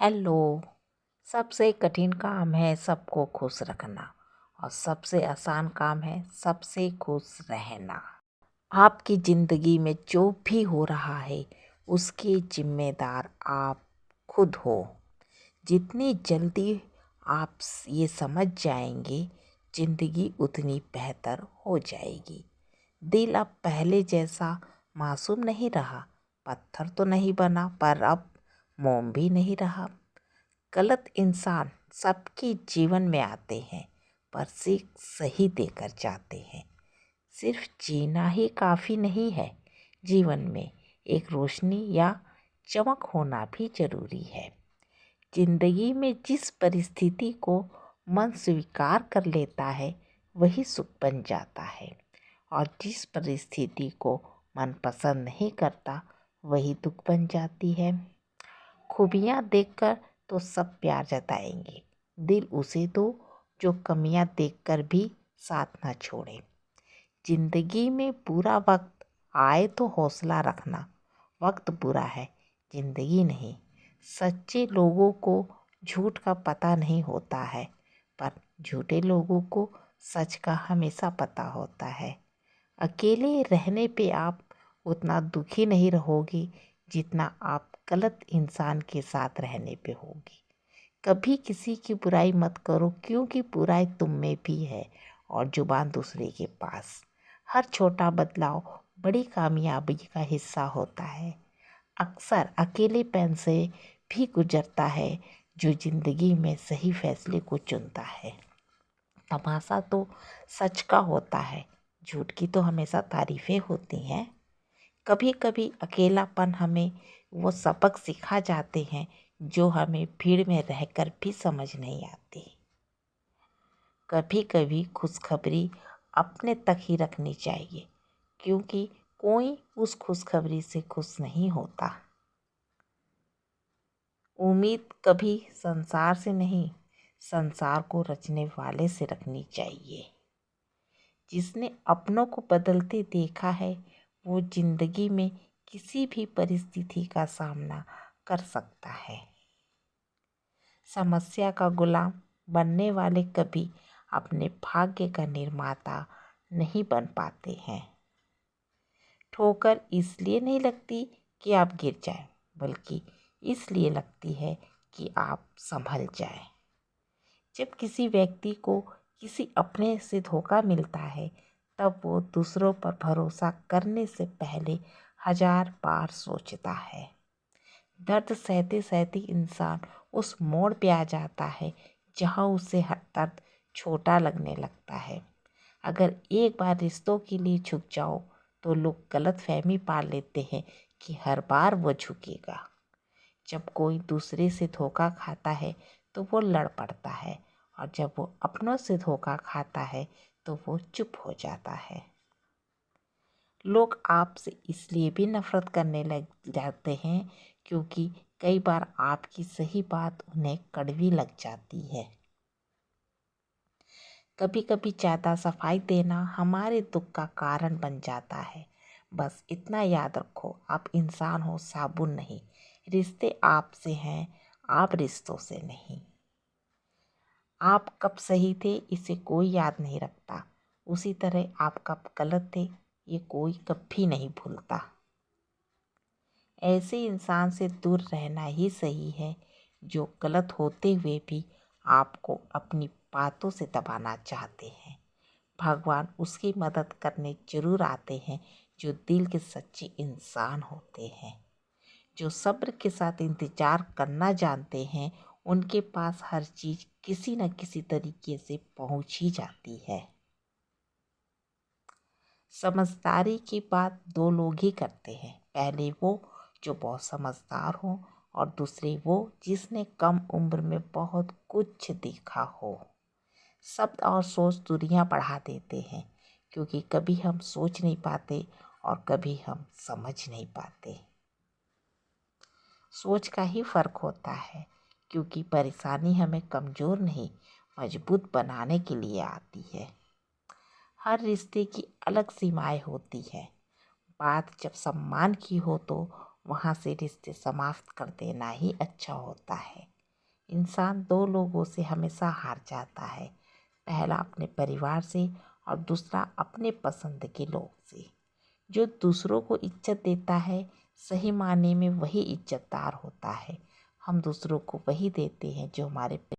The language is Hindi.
हेलो। सबसे कठिन काम है सबको खुश रखना और सबसे आसान काम है सबसे खुश रहना। आपकी ज़िंदगी में जो भी हो रहा है उसके जिम्मेदार आप खुद हो। जितनी जल्दी आप ये समझ जाएंगे ज़िंदगी उतनी बेहतर हो जाएगी। दिल अब पहले जैसा मासूम नहीं रहा, पत्थर तो नहीं बना पर अब मोम भी नहीं रहा। गलत इंसान सबके जीवन में आते हैं पर सीख सही देकर जाते हैं। सिर्फ जीना ही काफ़ी नहीं है, जीवन में एक रोशनी या चमक होना भी ज़रूरी है। जिंदगी में जिस परिस्थिति को मन स्वीकार कर लेता है वही सुख बन जाता है और जिस परिस्थिति को मन पसंद नहीं करता वही दुख बन जाती है। खूबियाँ देखकर तो सब प्यार जताएंगे, दिल उसे दो जो कमियां देखकर भी साथ ना छोड़े। जिंदगी में बुरा वक्त आए तो हौसला रखना, वक्त बुरा है जिंदगी नहीं। सच्चे लोगों को झूठ का पता नहीं होता है पर झूठे लोगों को सच का हमेशा पता होता है। अकेले रहने पे आप उतना दुखी नहीं रहोगे जितना आप गलत इंसान के साथ रहने पे होगी। कभी किसी की बुराई मत करो क्योंकि बुराई तुम में भी है और जुबान दूसरे के पास। हर छोटा बदलाव बड़ी कामयाबी का हिस्सा होता है। अक्सर अकेलेपन से भी गुजरता है जो जिंदगी में सही फैसले को चुनता है। तमाशा तो सच का होता है, झूठ की तो हमेशा तारीफें होती हैं। कभी कभी अकेलापन हमें वो सबक सिखा जाते हैं जो हमें भीड़ में रहकर भी समझ नहीं आती। कभी कभी खुशखबरी अपने तक ही रखनी चाहिए क्योंकि कोई उस खुशखबरी से खुश नहीं होता। उम्मीद कभी संसार से नहीं, संसार को रचने वाले से रखनी चाहिए। जिसने अपनों को बदलते देखा है वो जिंदगी में किसी भी परिस्थिति का सामना कर सकता है। समस्या का गुलाम बनने वाले कभी अपने भाग्य का निर्माता नहीं बन पाते हैं। ठोकर इसलिए नहीं लगती कि आप गिर जाएं, बल्कि इसलिए लगती है कि आप संभल जाएं। जब किसी व्यक्ति को किसी अपने से धोखा मिलता है तब वो दूसरों पर भरोसा करने से पहले 1000 बार सोचता है। दर्द सहते सहते इंसान उस मोड़ पे आ जाता है जहाँ उसे हर दर्द छोटा लगने लगता है। अगर एक बार रिश्तों के लिए झुक जाओ तो लोग गलतफहमी पाल लेते हैं कि हर बार वो झुकेगा। जब कोई दूसरे से धोखा खाता है तो वो लड़ पड़ता है और जब वो अपनों से धोखा खाता है तो वो चुप हो जाता है। लोग आपसे इसलिए भी नफरत करने लग जाते हैं क्योंकि कई बार आपकी सही बात उन्हें कड़वी लग जाती है। कभी कभी ज़्यादा सफाई देना हमारे दुख का कारण बन जाता है। बस इतना याद रखो, आप इंसान हो, साबुन नहीं। रिश्ते आपसे हैं, आप रिश्तों से नहीं। आप कब सही थे इसे कोई याद नहीं रखता, उसी तरह आप कब गलत थे ये कोई कभी नहीं भूलता। ऐसे इंसान से दूर रहना ही सही है जो गलत होते हुए भी आपको अपनी बातों से दबाना चाहते हैं। भगवान उसकी मदद करने जरूर आते हैं जो दिल के सच्चे इंसान होते हैं। जो सब्र के साथ इंतजार करना जानते हैं उनके पास हर चीज़ किसी न किसी तरीके से पहुंच ही जाती है। समझदारी की बात दो लोग ही करते हैं, पहले वो जो बहुत समझदार हो और दूसरे वो जिसने कम उम्र में बहुत कुछ देखा हो। शब्द और सोच दूरियां बढ़ा देते हैं क्योंकि कभी हम सोच नहीं पाते और कभी हम समझ नहीं पाते। सोच का ही फर्क होता है क्योंकि परेशानी हमें कमज़ोर नहीं मजबूत बनाने के लिए आती है। हर रिश्ते की अलग सीमाएं होती है। बात जब सम्मान की हो तो वहाँ से रिश्ते समाप्त कर देना ही अच्छा होता है। इंसान दो लोगों से हमेशा हार जाता है, पहला अपने परिवार से और दूसरा अपने पसंद के लोग से। जो दूसरों को इज्जत देता है सही मायने में वही इज्जतदार होता है। हम दूसरों को वही देते हैं जो हमारे